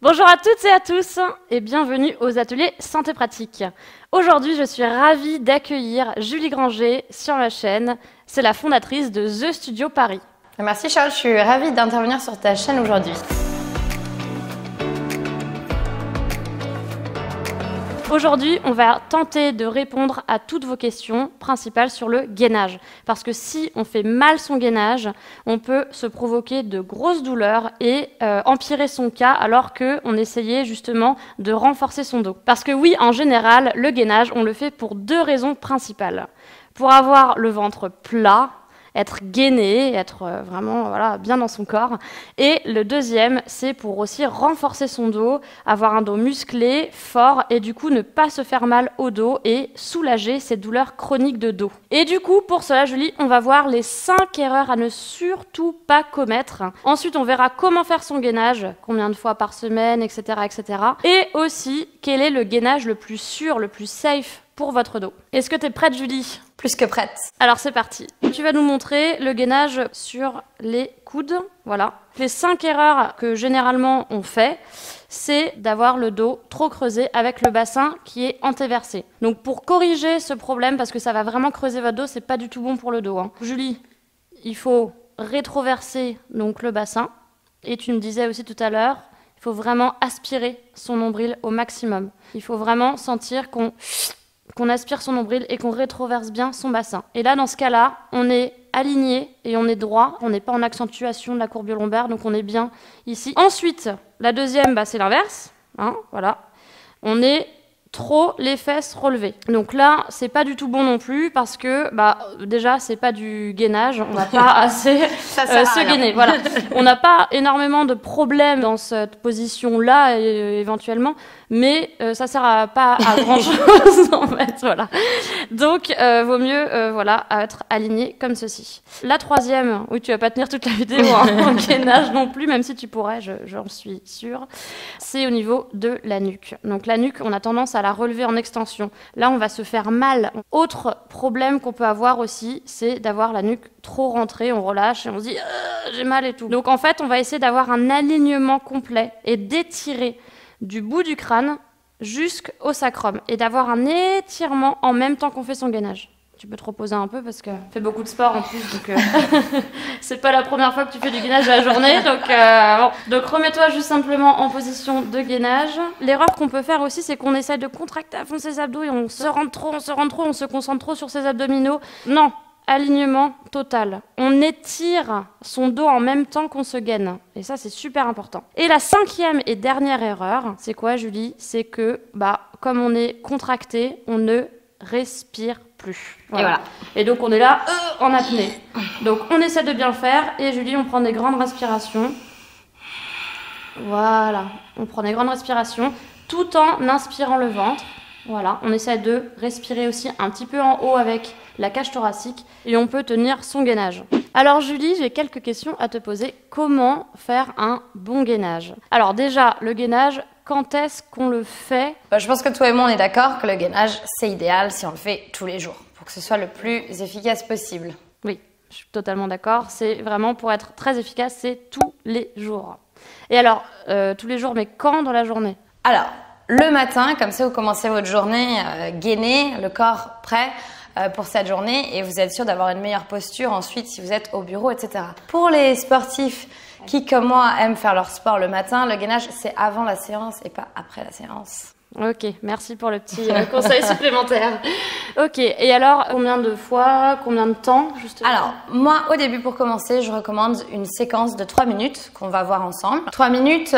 Bonjour à toutes et à tous et bienvenue aux ateliers Santé Pratique. Aujourd'hui, je suis ravie d'accueillir Julie Granger sur ma chaîne. C'est la fondatrice de The Studio Paris. Merci Charles, je suis ravie d'intervenir sur ta chaîne aujourd'hui. Aujourd'hui, on va tenter de répondre à toutes vos questions principales sur le gainage. Parce que si on fait mal son gainage, on peut se provoquer de grosses douleurs et empirer son cas alors qu'on essayait justement de renforcer son dos. Parce que oui, en général, le gainage, on le fait pour deux raisons principales. Pour avoir le ventre plat, être gainé, être vraiment bien dans son corps. Et le deuxième, c'est pour aussi renforcer son dos, avoir un dos musclé, fort, et du coup ne pas se faire mal au dos et soulager ces douleurs chroniques de dos. Et du coup, pour cela, Julie, on va voir les 5 erreurs à ne surtout pas commettre. Ensuite, on verra comment faire son gainage, combien de fois par semaine, etc., etc. Et aussi, quel est le gainage le plus sûr, le plus safe pour votre dos. Est-ce que tu es prête, Julie ? Plus que prête. Alors c'est parti. Tu vas nous montrer le gainage sur les coudes. Voilà. Les 5 erreurs que généralement on fait, c'est d'avoir le dos trop creusé avec le bassin qui est antéversé. Donc pour corriger ce problème, parce que ça va vraiment creuser votre dos, c'est pas du tout bon pour le dos. Julie, il faut rétroverser donc le bassin. Et tu me disais aussi tout à l'heure, il faut vraiment aspirer son nombril au maximum. Il faut vraiment sentir qu'on aspire son nombril et qu'on rétroverse bien son bassin. Et là, dans ce cas-là, on est aligné et on est droit. On n'est pas en accentuation de la courbure lombaire, donc on est bien ici. Ensuite, la deuxième, c'est l'inverse. Voilà. On est trop les fesses relevées. Donc là, c'est pas du tout bon non plus parce que déjà, c'est pas du gainage. On n'a pas assez se gainer. Voilà. On n'a pas énormément de problèmes dans cette position-là éventuellement, mais ça sert pas à grand-chose en fait. Voilà. Donc, vaut mieux être aligné comme ceci. La troisième, oui, tu vas pas tenir toute la vidéo en gainage non plus, même si tu pourrais, j'en suis sûre. C'est au niveau de la nuque. Donc la nuque, on a tendance à la relever en extension. Là, on va se faire mal. Autre problème qu'on peut avoir aussi, c'est d'avoir la nuque trop rentrée. On relâche et on se dit j'ai mal et tout. Donc en fait, on va essayer d'avoir un alignement complet et d'étirer du bout du crâne jusqu'au sacrum et d'avoir un étirement en même temps qu'on fait son gainage. Tu peux te reposer un peu parce que tu fais beaucoup de sport en plus, donc c'est pas la première fois que tu fais du gainage de la journée. Donc remets-toi juste simplement en position de gainage. L'erreur qu'on peut faire aussi, c'est qu'on essaye de contracter à fond ses abdos et on se rentre trop, on se concentre trop sur ses abdominaux. Non, alignement total. On étire son dos en même temps qu'on se gaine. Et ça, c'est super important. Et la 5e et dernière erreur, c'est quoi, Julie ? C'est que, comme on est contracté, on ne respire plus. Voilà. Et donc, on est là, en apnée. Donc, on essaie de bien le faire. Et Julie, on prend des grandes respirations. Voilà. On prend des grandes respirations tout en inspirant le ventre. Voilà. On essaie de respirer aussi un petit peu en haut avec la cage thoracique et on peut tenir son gainage. Alors Julie, j'ai quelques questions à te poser. Comment faire un bon gainage ? Alors déjà, le gainage, quand est-ce qu'on le fait ? Je pense que toi et moi, on est d'accord que le gainage, c'est idéal si on le fait tous les jours, pour que ce soit le plus efficace possible. Oui, je suis totalement d'accord. C'est vraiment, pour être très efficace, c'est tous les jours. Et alors, tous les jours, mais quand dans la journée ? Alors, le matin, comme ça, vous commencez votre journée gainé, le corps prêt pour cette journée et vous êtes sûr d'avoir une meilleure posture ensuite si vous êtes au bureau, etc. Pour les sportifs qui, comme moi, aiment faire leur sport le matin, le gainage, c'est avant la séance et pas après la séance. Ok, merci pour le petit conseil supplémentaire. Ok, et alors, combien de fois, combien de temps, justement ? Alors, moi, au début, pour commencer, je recommande une séquence de 3 minutes qu'on va voir ensemble. 3 minutes,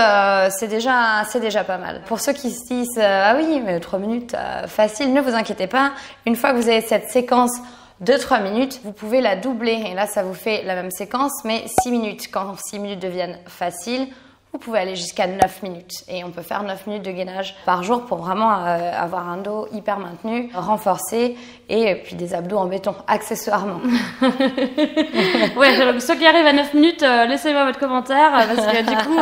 c'est déjà pas mal. Pour ceux qui se disent « Ah oui, mais 3 minutes, facile », ne vous inquiétez pas. Une fois que vous avez cette séquence de 3 minutes, vous pouvez la doubler. Et là, ça vous fait la même séquence, mais 6 minutes. Quand 6 minutes deviennent faciles, vous pouvez aller jusqu'à 9 minutes et on peut faire 9 minutes de gainage par jour pour vraiment avoir un dos hyper maintenu, renforcé et puis des abdos en béton, accessoirement. Ouais, donc ceux qui arrivent à 9 minutes, laissez-moi votre commentaire parce que du coup,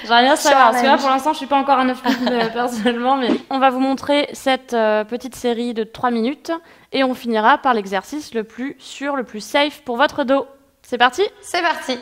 j'aimerais bien savoir. Parce que là, pour l'instant, je suis pas encore à 9 minutes personnellement, mais on va vous montrer cette petite série de 3 minutes et on finira par l'exercice le plus sûr, le plus safe pour votre dos. C'est parti ? C'est parti!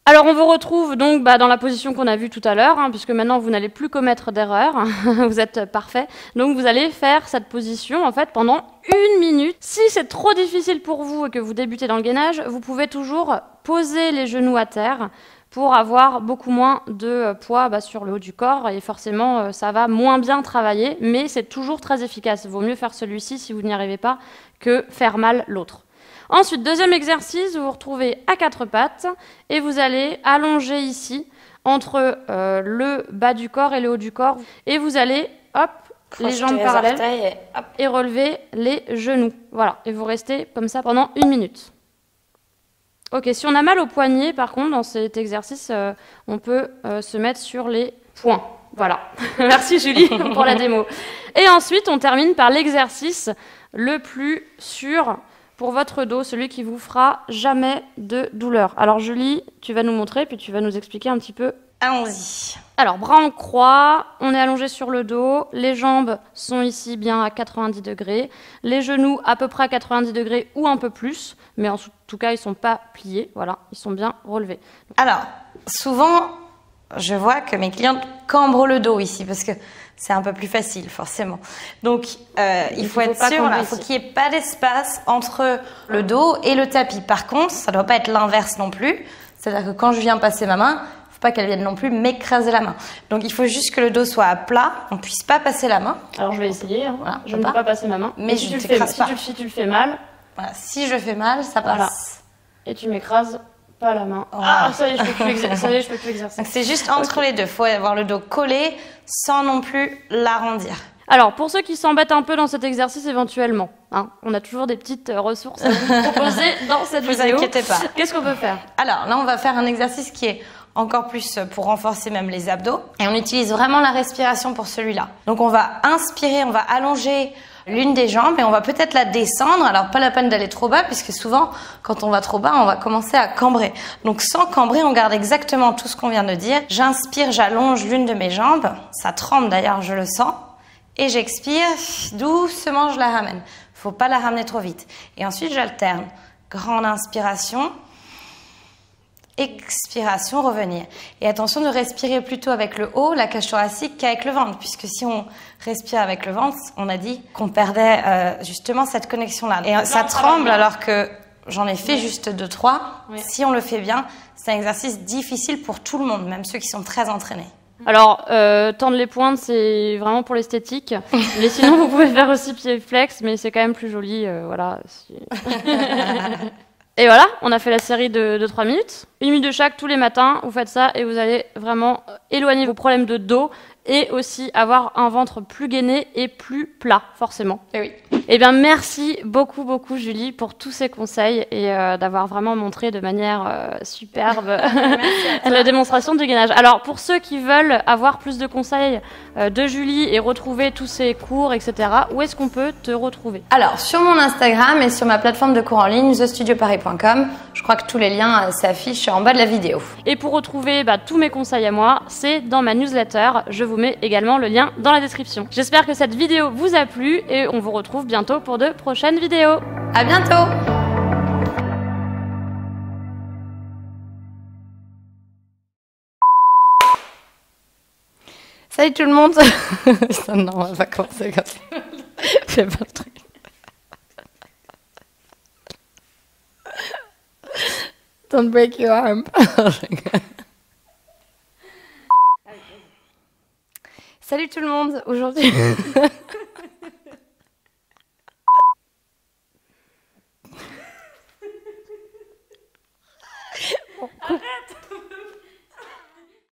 Alors on vous retrouve donc dans la position qu'on a vue tout à l'heure, puisque maintenant vous n'allez plus commettre d'erreur, vous êtes parfait. Donc vous allez faire cette position en fait pendant 1 minute. Si c'est trop difficile pour vous et que vous débutez dans le gainage, vous pouvez toujours poser les genoux à terre pour avoir beaucoup moins de poids sur le haut du corps et forcément ça va moins bien travailler, mais c'est toujours très efficace. Il vaut mieux faire celui-ci si vous n'y arrivez pas que faire mal l'autre. Ensuite, deuxième exercice, vous vous retrouvez à 4 pattes et vous allez allonger ici entre le bas du corps et le haut du corps et vous allez, hop, les jambes parallèles et relever les genoux. Voilà, et vous restez comme ça pendant 1 minute. Ok, si on a mal au poignet, par contre, dans cet exercice, on peut se mettre sur les poings. Voilà, merci Julie pour la démo. Et ensuite, on termine par l'exercice le plus sûr pour votre dos, celui qui vous fera jamais de douleur. Alors Julie, tu vas nous montrer, puis tu vas nous expliquer un petit peu. Allons-y. Alors, bras en croix, on est allongé sur le dos, les jambes sont ici bien à 90 degrés, les genoux à peu près à 90 degrés ou un peu plus, mais en tout cas, ils ne sont pas pliés, voilà, ils sont bien relevés. Alors, souvent, je vois que mes clientes cambrent le dos ici, parce que c'est un peu plus facile, forcément. Donc, il faut être sûr, il faut qu'il n'y ait pas d'espace entre le dos et le tapis. Par contre, ça ne doit pas être l'inverse non plus. C'est-à-dire que quand je viens passer ma main, il ne faut pas qu'elle vienne non plus m'écraser la main. Donc, il faut juste que le dos soit à plat, on ne puisse pas passer la main. Alors, je vais essayer. Voilà, je ne peux pas passer ma main. Mais si je ne tu t'écrase pas. Si tu le fais mal. Voilà, si je fais mal, ça passe. Voilà. Et tu m'écrases pas la main. Oh. Ah, ça y est, je peux plus exercer. Donc c'est juste entre les deux. Il faut avoir le dos collé sans non plus l'arrondir. Alors, pour ceux qui s'embêtent un peu dans cet exercice éventuellement, on a toujours des petites ressources à vous proposer dans cette vidéo. Ne vous inquiétez pas. Qu'est-ce qu'on peut faire? Alors là, on va faire un exercice qui est encore plus pour renforcer même les abdos. Et on utilise vraiment la respiration pour celui-là. Donc on va inspirer, on va allonger l'une des jambes et on va peut-être la descendre. Alors pas la peine d'aller trop bas puisque souvent quand on va trop bas on va commencer à cambrer. Donc sans cambrer on garde exactement tout ce qu'on vient de dire. J'inspire, j'allonge l'une de mes jambes. Ça tremble d'ailleurs, je le sens. Et j'expire, doucement je la ramène. Faut pas la ramener trop vite. Et ensuite j'alterne. Grande inspiration. Expiration, revenir. Et attention de respirer plutôt avec le haut, la cage thoracique, qu'avec le ventre. Puisque si on respire avec le ventre, on a dit qu'on perdait justement cette connexion-là. Et ça tremble alors que j'en ai fait juste 2-3. Oui. Si on le fait bien, c'est un exercice difficile pour tout le monde, même ceux qui sont très entraînés. Alors, tendre les pointes, c'est vraiment pour l'esthétique. Mais sinon, vous pouvez faire aussi pied flex, mais c'est quand même plus joli. Voilà. Et voilà, on a fait la série de 3 minutes. 1 minute de chaque tous les matins, vous faites ça et vous allez vraiment éloigner vos problèmes de dos et aussi avoir un ventre plus gainé et plus plat, forcément. Et oui. Eh bien, merci beaucoup, beaucoup, Julie, pour tous ces conseils et d'avoir vraiment montré de manière superbe la démonstration du gainage. Alors, pour ceux qui veulent avoir plus de conseils de Julie et retrouver tous ces cours, etc., où est-ce qu'on peut te retrouver? Alors, sur mon Instagram et sur ma plateforme de cours en ligne, thestudioparis.com, je crois que tous les liens s'affichent en bas de la vidéo. Et pour retrouver tous mes conseils à moi, c'est dans ma newsletter. Je vous mets également le lien dans la description. J'espère que cette vidéo vous a plu et on vous retrouve bientôt pour de prochaines vidéos. À bientôt! Salut tout le monde! Non, on va commencer comme ça. Fais pas le truc. Don't break your arm. Salut tout le monde, aujourd'hui... Arrête.